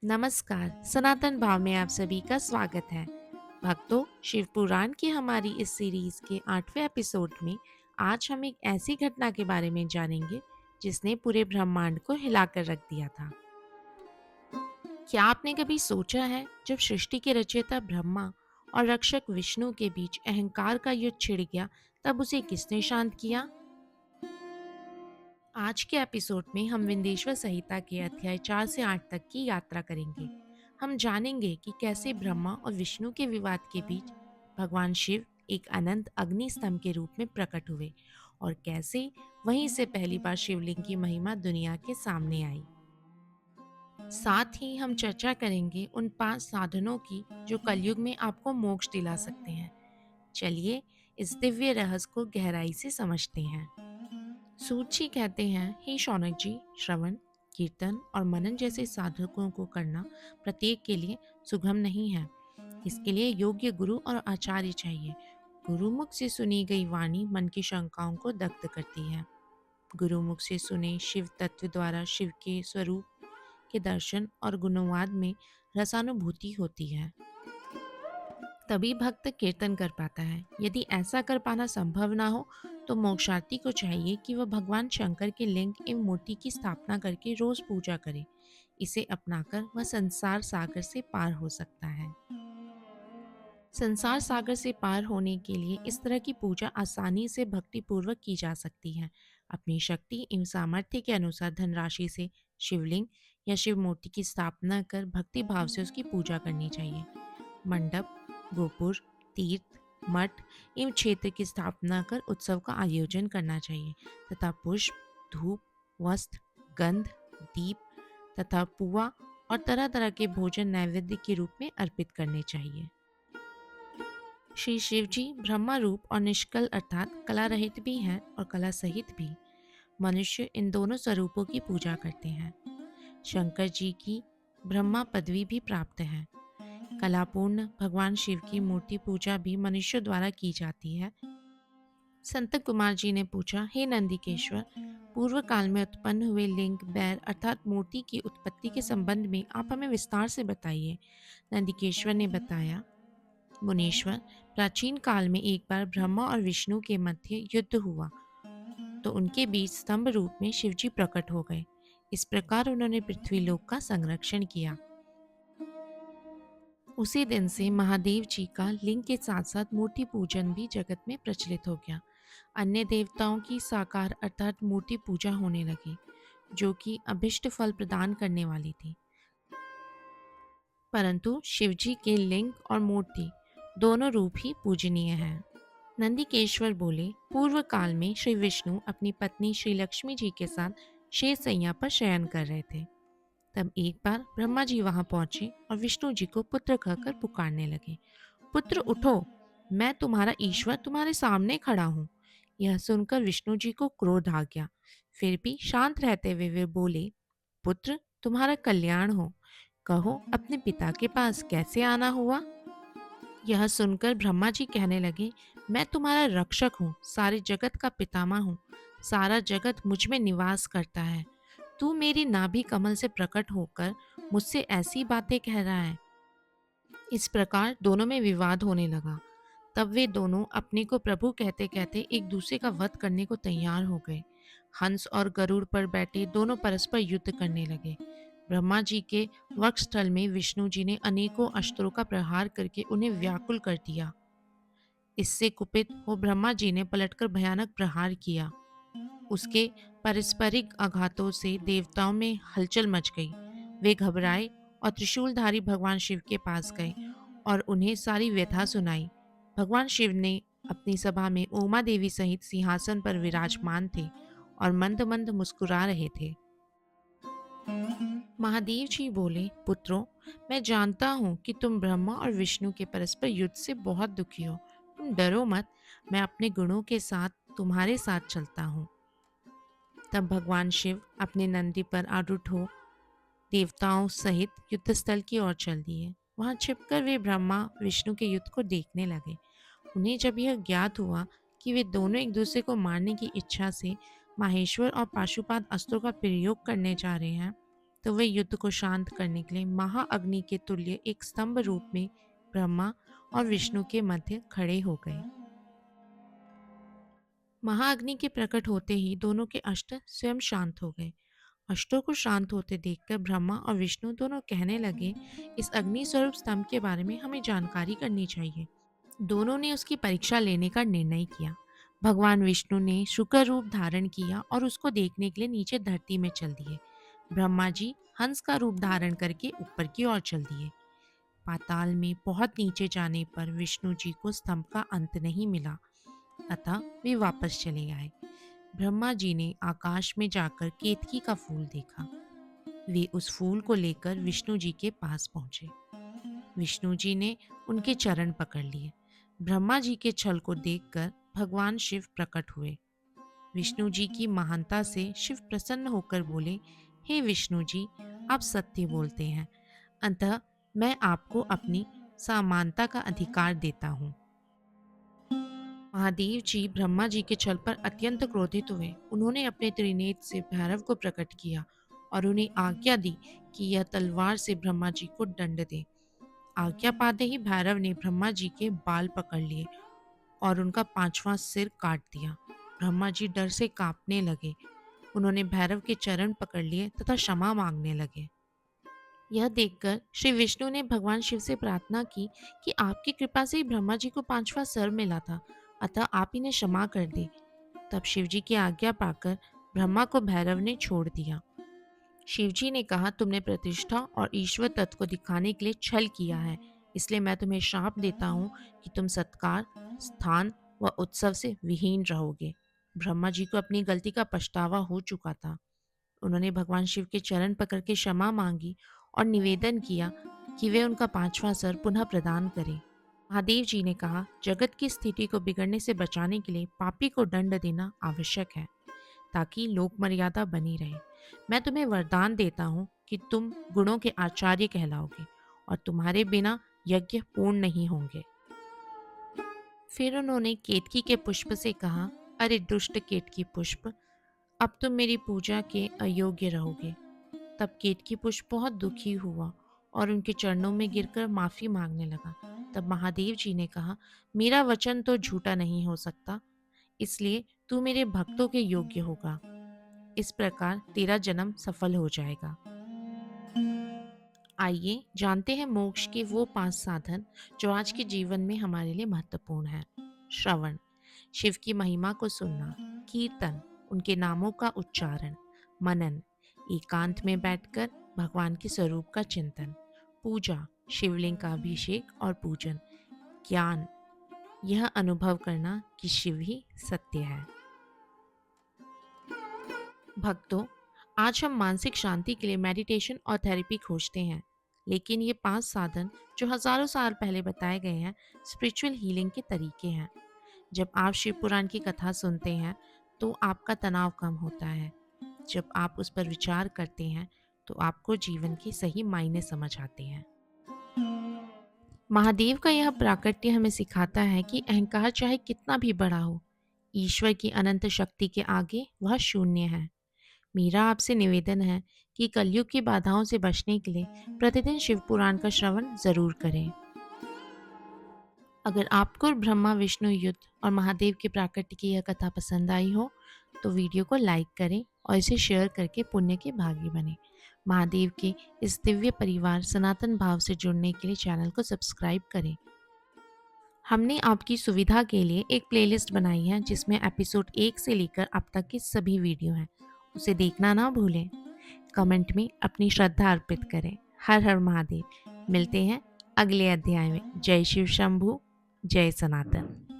नमस्कार। सनातन भाव में आप सभी का स्वागत है। भक्तों, शिव पुराण की हमारी इस सीरीज के 8वें एपिसोड में आज हम एक ऐसी घटना के बारे में जानेंगे जिसने पूरे ब्रह्मांड को हिलाकर रख दिया था। क्या आपने कभी सोचा है, जब सृष्टि के रचयिता ब्रह्मा और रक्षक विष्णु के बीच अहंकार का युद्ध छिड़ गया, तब उसे किसने शांत किया? आज के एपिसोड में हम विंदेश्वर संहिता के अध्याय 4 से 8 तक की यात्रा करेंगे। हम जानेंगे कि कैसे ब्रह्मा और विष्णु के विवाद के बीच भगवान शिव एक अनंत अग्नि स्तंभ के रूप में प्रकट हुए और कैसे वहीं से पहली बार शिवलिंग की महिमा दुनिया के सामने आई। साथ ही हम चर्चा करेंगे उन 5 साधनों की जो कलयुग में आपको मोक्ष दिला सकते हैं। चलिए इस दिव्य रहस्य को गहराई से समझते हैं। सूत जी कहते हैं, हे शौनक जी, श्रवण, कीर्तन और मनन जैसे साधकों को करना प्रत्येक के लिए सुगम नहीं है। इसके लिए योग्य गुरु और आचार्य चाहिए। गुरुमुख से सुनी गई वाणी मन की शंकाओं को दग्ध करती है। गुरुमुख से सुने शिव तत्व द्वारा शिव के स्वरूप के दर्शन और गुणवाद में रसानुभूति होती है। तभी भक्त कीर्तन कर पाता है। यदि ऐसा कर पाना संभव ना हो, तो मोक्षार्थी को चाहिए कि वह भगवान शंकर के लिंग एवं मूर्ति की स्थापना करके रोज पूजा करे। इसे अपनाकर वह संसार सागर से पार हो सकता है। संसार सागर से पार होने के लिए इस तरह की पूजा आसानी से भक्ति पूर्वक की जा सकती है। अपनी शक्ति एवं सामर्थ्य के अनुसार धनराशि से शिवलिंग या शिव मूर्ति की स्थापना कर भक्ति भाव से उसकी पूजा करनी चाहिए। मंडप, गोपुर, तीर्थ, मठ एवं क्षेत्र की स्थापना कर उत्सव का आयोजन करना चाहिए तथा पुष्प, धूप, वस्त्र, गंध, दीप तथा पुआ और तरह तरह के भोजन नैवेद्य के रूप में अर्पित करने चाहिए। श्री शिव जी ब्रह्मा रूप और निष्कल अर्थात कला रहित भी हैं और कला सहित भी। मनुष्य इन दोनों स्वरूपों की पूजा करते हैं। शंकर जी की ब्रह्मा पदवी भी प्राप्त है। कलापूर्ण भगवान शिव की मूर्ति पूजा भी मनुष्य द्वारा की जाती है। संत कुमार जी ने पूछा, हे नंदिकेश्वर, पूर्व काल में उत्पन्न हुए लिंग बैर अर्थात मूर्ति की उत्पत्ति के संबंध में आप हमें विस्तार से बताइए। नंदिकेश्वर ने बताया, मुनीश्वर, प्राचीन काल में एक बार ब्रह्मा और विष्णु के मध्य युद्ध हुआ तो उनके बीच स्तंभ रूप में शिवजी प्रकट हो गए। इस प्रकार उन्होंने पृथ्वी लोक का संरक्षण किया। उसी दिन से महादेव जी का लिंग के साथ साथ मूर्ति पूजन भी जगत में प्रचलित हो गया। अन्य देवताओं की साकार अर्थात मूर्ति पूजा होने लगी, जो कि अभिष्ट फल प्रदान करने वाली थी। परंतु शिवजी के लिंग और मूर्ति दोनों रूप ही पूजनीय हैं। नंदिकेश्वर बोले, पूर्व काल में श्री विष्णु अपनी पत्नी श्री लक्ष्मी जी के साथ शेष सैया पर शयन कर रहे थे। तब एक बार ब्रह्मा जी वहां पहुंचे और विष्णु जी को पुत्र कहकर पुकारने लगे। पुत्र उठो, मैं तुम्हारा ईश्वर तुम्हारे सामने खड़ा हूँ। यह सुनकर विष्णु जी को क्रोध आ गया। फिर भी शांत रहते हुए वे बोले, पुत्र, तुम्हारा कल्याण हो। कहो, अपने पिता के पास कैसे आना हुआ? यह सुनकर ब्रह्मा जी कहने लगे, मैं तुम्हारा रक्षक हूँ, सारे जगत का पितामह हूँ। सारा जगत मुझ में निवास करता है। तू मेरी नाभि कमल से प्रकट होकर मुझसे ऐसी बातें कह रहा है। इस प्रकार दोनों में विवाद होने लगा। तब वे दोनों अपने को प्रभु कहते कहते एक दूसरे का वध करने को तैयार हो गए। हंस और गरुड़ पर बैठे दोनों परस्पर युद्ध करने लगे। ब्रह्मा जी के वक्षस्थल में विष्णु जी ने अनेकों अस्त्रों का प्रहार करके उन्हें व्याकुल कर दिया। इससे कुपित हो ब्रह्मा जी ने पलटकर भयानक प्रहार किया। उसके पारस्परिक आघातों से देवताओं में हलचल मच गई। वे घबराए और त्रिशूलधारी भगवान शिव के पास गए और उन्हें सारी व्यथा सुनाई। भगवान शिव ने अपनी सभा में उमा देवी सहित सिंहासन पर विराजमान थे और मंद मंद मुस्कुरा रहे थे। महादेव जी बोले, पुत्रों, मैं जानता हूँ कि तुम ब्रह्मा और विष्णु के परस्पर युद्ध से बहुत दुखी हो। तुम डरो मत, मैं अपने गुणों के साथ तुम्हारे साथ चलता हूँ। तब भगवान शिव अपने नंदी पर आरूढ़ हो देवताओं सहित युद्धस्थल की ओर चल दिए। वहां छिपकर वे ब्रह्मा विष्णु के युद्ध को देखने लगे। उन्हें जब यह ज्ञात हुआ कि वे दोनों एक दूसरे को मारने की इच्छा से माहेश्वर और पाशुपात अस्त्रों का प्रयोग करने जा रहे हैं, तो वे युद्ध को शांत करने के लिए महाअग्नि के तुल्य एक स्तंभ रूप में ब्रह्मा और विष्णु के मध्य खड़े हो गए। महाअग्नि के प्रकट होते ही दोनों के अष्ट स्वयं शांत हो गए। अष्टों को शांत होते देखकर ब्रह्मा और विष्णु दोनों कहने लगे, इस अग्नि स्वरूप स्तंभ के बारे में हमें जानकारी करनी चाहिए। दोनों ने उसकी परीक्षा लेने का निर्णय किया। भगवान विष्णु ने शुक्र रूप धारण किया और उसको देखने के लिए नीचे धरती में चल दिए। ब्रह्मा जी हंस का रूप धारण करके ऊपर की ओर चल दिए। पाताल में बहुत नीचे जाने पर विष्णु जी को स्तंभ का अंत नहीं मिला, अतः वे वापस चले आए। ब्रह्मा जी ने आकाश में जाकर केतकी का फूल देखा। वे उस फूल को लेकर विष्णु जी के पास पहुंचे। विष्णु जी ने उनके चरण पकड़ लिए। ब्रह्मा जी के छल को देखकर भगवान शिव प्रकट हुए। विष्णु जी की महानता से शिव प्रसन्न होकर बोले, हे विष्णु जी, आप सत्य बोलते हैं, अतः मैं आपको अपनी समानता का अधिकार देता हूँ। महादेव जी ब्रह्मा जी के छल पर अत्यंत क्रोधित हुए। उन्होंने अपने त्रिनेत्र से भैरव को प्रकट किया और उन्हें आज्ञा दी कि यह तलवार से ब्रह्मा जी को दंड दे। आज्ञा पाते ही भैरव ने ब्रह्मा जी के बाल पकड़ लिए और उनका पांचवां सिर काट दिया। ब्रह्मा जी डर से कांपने लगे। उन्होंने भैरव के चरण पकड़ लिए तथा क्षमा मांगने लगे। यह देखकर श्री विष्णु ने भगवान शिव से प्रार्थना की कि आपकी कृपा से ही ब्रह्मा जी को पांचवा सर मिला था, अतः आप इन्हें क्षमा कर दे। तब शिव जी की आज्ञा पाकर ब्रह्मा को भैरव ने छोड़ दिया। शिव जी ने कहा, तुमने प्रतिष्ठा और ईश्वर तत्व को दिखाने के लिए छल किया है, इसलिए मैं तुम्हें श्राप देता हूँ कि तुम सत्कार, स्थान व उत्सव से विहीन रहोगे। ब्रह्मा जी को अपनी गलती का पछतावा हो चुका था। उन्होंने भगवान शिव के चरण पकड़ के क्षमा मांगी और निवेदन किया कि वे उनका पांचवा सर पुनः प्रदान करें। महादेव जी ने कहा, जगत की स्थिति को बिगड़ने से बचाने के लिए पापी को दंड देना आवश्यक है, ताकि लोक मर्यादा बनी रहे। मैं तुम्हें वरदान देता हूँ कि तुम गुणों के आचार्य कहलाओगे और तुम्हारे बिना यज्ञ पूर्ण नहीं होंगे। फिर उन्होंने केतकी के पुष्प से कहा, अरे दुष्ट केतकी पुष्प, अब तुम मेरी पूजा के अयोग्य रहोगे। तब केतकी पुष्प बहुत दुखी हुआ और उनके चरणों में गिरकर माफी मांगने लगा। तब महादेव जी ने कहा, मेरा वचन तो झूठा नहीं हो सकता, इसलिए तू मेरे भक्तों के योग्य होगा। इस प्रकार तेरा जन्म सफल हो जाएगा। आइए जानते हैं मोक्ष के वो 5 साधन जो आज के जीवन में हमारे लिए महत्वपूर्ण है। श्रवण, शिव की महिमा को सुनना। कीर्तन, उनके नामों का उच्चारण। मनन, एकांत में बैठकर भगवान के स्वरूप का चिंतन। पूजा, शिवलिंग का अभिषेक और पूजन। ज्ञान, यह अनुभव करना कि शिव ही सत्य है। भक्तों, आज हम मानसिक शांति के लिए मेडिटेशन और थेरेपी खोजते हैं, लेकिन ये 5 साधन जो हजारों साल पहले बताए गए हैं, स्पिरिचुअल हीलिंग के तरीके हैं। जब आप शिव पुराण की कथा सुनते हैं तो आपका तनाव कम होता है। जब आप उस पर विचार करते हैं तो आपको जीवन के सही मायने समझ आते हैं। महादेव का यह प्राकट्य हमें सिखाता है कि अहंकार चाहे कितना भी बड़ा हो, ईश्वर की अनंत शक्ति के आगे वह शून्य है। मेरा आपसे निवेदन है कि कलयुग की बाधाओं से बचने के लिए प्रतिदिन शिव पुराण का श्रवण जरूर करें। अगर आपको ब्रह्मा विष्णु युद्ध और महादेव के प्राकट्य की यह कथा पसंद आई हो तो वीडियो को लाइक करें और इसे शेयर करके पुण्य के भागी बने। महादेव के इस दिव्य परिवार सनातन भाव से जुड़ने के लिए चैनल को सब्सक्राइब करें। हमने आपकी सुविधा के लिए एक प्लेलिस्ट बनाई है जिसमें एपिसोड 1 से लेकर अब तक की सभी वीडियो हैं, उसे देखना ना भूलें। कमेंट में अपनी श्रद्धा अर्पित करें। हर हर महादेव। मिलते हैं अगले अध्याय में। जय शिव शंभू, जय सनातन।